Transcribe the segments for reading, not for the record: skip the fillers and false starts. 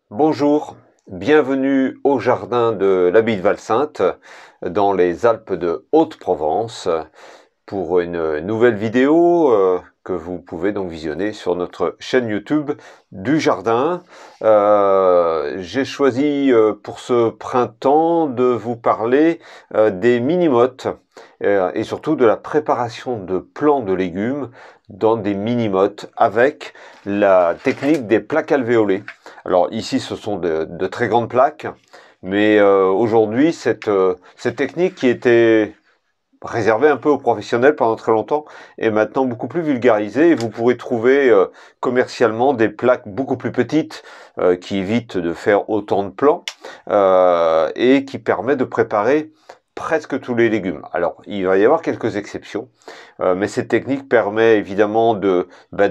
Bonjour, bienvenue au jardin de l'Abbaye de Valsainte, dans les Alpes de Haute-Provence, pour une nouvelle vidéo que vous pouvez donc visionner sur notre chaîne YouTube du jardin. J'ai choisi pour ce printemps de vous parler des mini-mottes et surtout de la préparation de plants de légumes dans des mini-mottes avec la technique des plaques alvéolées. Alors ici ce sont de très grandes plaques, mais aujourd'hui cette technique qui était réservée un peu aux professionnels pendant très longtemps est maintenant beaucoup plus vulgarisée et vous pourrez trouver commercialement des plaques beaucoup plus petites qui évitent de faire autant de plants et qui permettent de préparer presque tous les légumes. Alors, il va y avoir quelques exceptions, mais cette technique permet évidemment de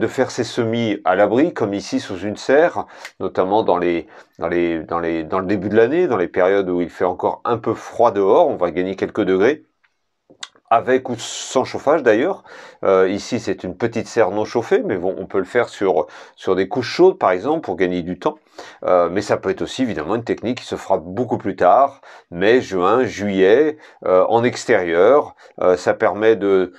faire ses semis à l'abri, comme ici sous une serre, notamment dans le début de l'année, dans les périodes où il fait encore un peu froid dehors, on va gagner quelques degrés. Avec ou sans chauffage d'ailleurs. Ici c'est une petite serre non chauffée, mais bon, on peut le faire sur des couches chaudes par exemple pour gagner du temps. Mais ça peut être aussi évidemment une technique qui se fera beaucoup plus tard, mai, juin, juillet, en extérieur. Ça permet de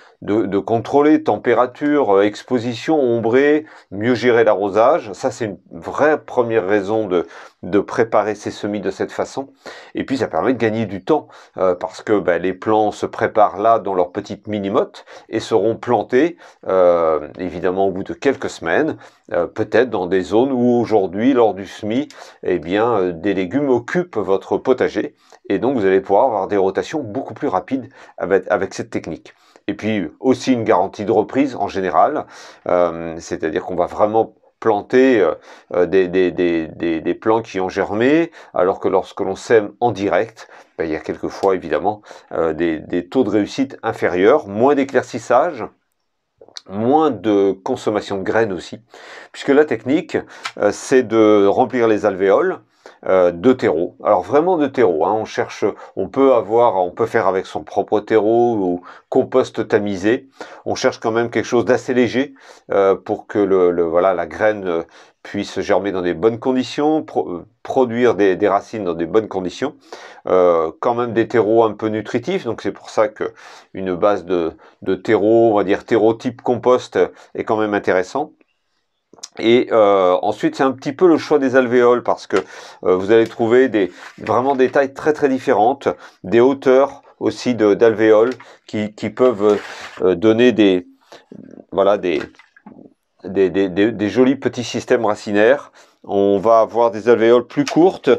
contrôler température, exposition, ombrée, mieux gérer l'arrosage. Ça c'est une vraie première raison de préparer ses semis de cette façon. Et puis ça permet de gagner du temps parce que les plants se préparent là dans leur petite mini-motte et seront plantés évidemment au bout de quelques semaines, peut-être dans des zones où aujourd'hui lors du semis, eh bien des légumes occupent votre potager et donc vous allez pouvoir avoir des rotations beaucoup plus rapides avec cette technique. Et puis aussi une garantie de reprise en général, c'est-à-dire qu'on va vraiment planter des plants qui ont germé, alors que lorsque l'on sème en direct, il y a quelquefois évidemment des taux de réussite inférieurs, moins d'éclaircissage, moins de consommation de graines aussi, puisque la technique, c'est de remplir les alvéoles de terreau. Alors vraiment de terreau, hein. On peut faire avec son propre terreau ou compost tamisé. On cherche quand même quelque chose d'assez léger pour que la graine puisse germer dans des bonnes conditions, produire des racines dans des bonnes conditions. Quand même des terreaux un peu nutritifs, donc c'est pour ça que une base de terreau, on va dire terreau type compost, est quand même intéressant. Et ensuite, c'est un petit peu le choix des alvéoles parce que vous allez trouver vraiment des tailles très très différentes, des hauteurs aussi d'alvéoles qui peuvent donner des jolis petits systèmes racinaires. On va avoir des alvéoles plus courtes.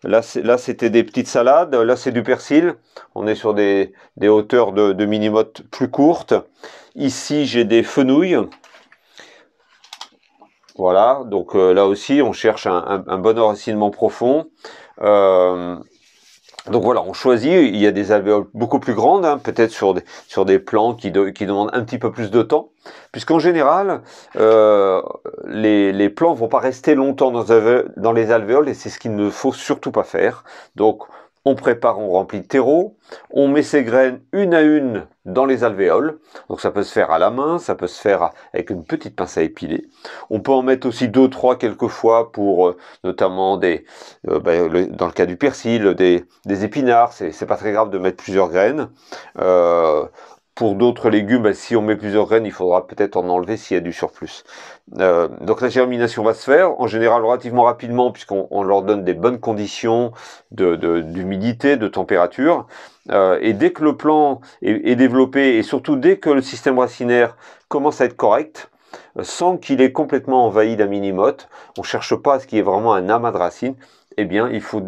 Là, c'était des petites salades. Là, c'est du persil. On est sur des hauteurs de mini-mottes plus courtes. Ici, j'ai des fenouilles. Voilà, donc là aussi, on cherche un bon enracinement profond. Donc voilà, on choisit, il y a des alvéoles beaucoup plus grandes, hein, peut-être sur des plants qui demandent un petit peu plus de temps, puisqu'en général, les plants vont pas rester longtemps dans les alvéoles, et c'est ce qu'il ne faut surtout pas faire. Donc on prépare, on remplit le terreau, on met ses graines une à une dans les alvéoles, donc ça peut se faire à la main, ça peut se faire avec une petite pince à épiler. On peut en mettre aussi 2-3 quelquefois pour notamment dans le cas du persil, des épinards, c'est pas très grave de mettre plusieurs graines. Pour d'autres légumes, si on met plusieurs graines, il faudra peut-être en enlever s'il y a du surplus. Donc la germination va se faire, en général relativement rapidement, puisqu'on leur donne des bonnes conditions d'humidité, de température. Et dès que le plant est développé, et surtout dès que le système racinaire commence à être correct, sans qu'il ait complètement envahi la mini-motte, on ne cherche pas à ce qu'il y ait vraiment un amas de racines, eh bien il faut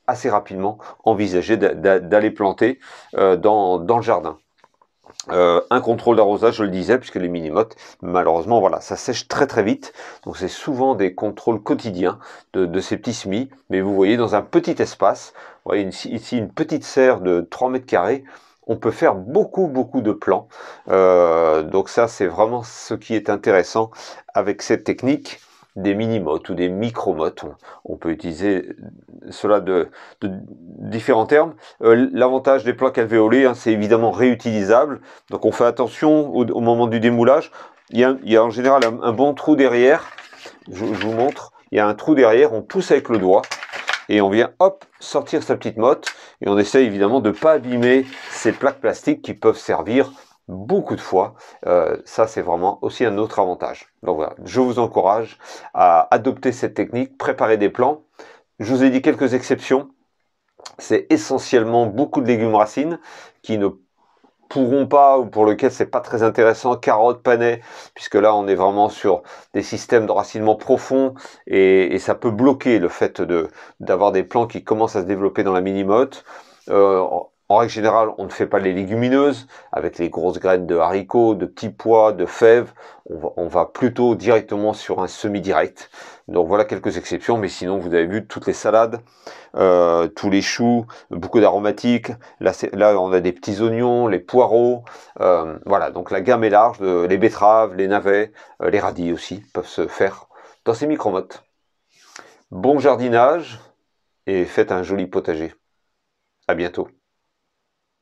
assez rapidement envisager d'aller planter dans le jardin. Un contrôle d'arrosage, je le disais, puisque les mini-mottes, malheureusement, voilà, ça sèche très très vite. Donc c'est souvent des contrôles quotidiens de ces petits semis. Mais vous voyez, dans un petit espace, vous voyez ici une petite serre de 3 mètres carrés, on peut faire beaucoup de plants. Donc ça, c'est vraiment ce qui est intéressant avec cette technique des mini-mottes ou des micro-mottes. On peut utiliser cela de différents termes. L'avantage des plaques alvéolées, hein, c'est évidemment réutilisable. Donc on fait attention au moment du démoulage. Il y a en général un bon trou derrière. Je vous montre. il y a un trou derrière, on pousse avec le doigt et on vient hop sortir sa petite motte et on essaie évidemment de ne pas abîmer ces plaques plastiques qui peuvent servir beaucoup de fois. Ça c'est vraiment aussi un autre avantage. Donc voilà, je vous encourage à adopter cette technique, préparer des plans. Je vous ai dit quelques exceptions. C'est essentiellement beaucoup de légumes racines qui ne pourront pas, ou pour lequel c'est pas très intéressant, carottes, panais, puisque là on est vraiment sur des systèmes de racinement profond et ça peut bloquer le fait d'avoir des plants qui commencent à se développer dans la mini-motte. En règle générale, on ne fait pas les légumineuses avec les grosses graines de haricots, de petits pois, de fèves. On va plutôt directement sur un semi-direct. Donc voilà quelques exceptions, mais sinon vous avez vu toutes les salades, tous les choux, beaucoup d'aromatiques. Là, on a des petits oignons, les poireaux. Voilà, donc la gamme est large. Les betteraves, les navets, les radis aussi peuvent se faire dans ces micro-mottes. Bon jardinage et faites un joli potager. À bientôt.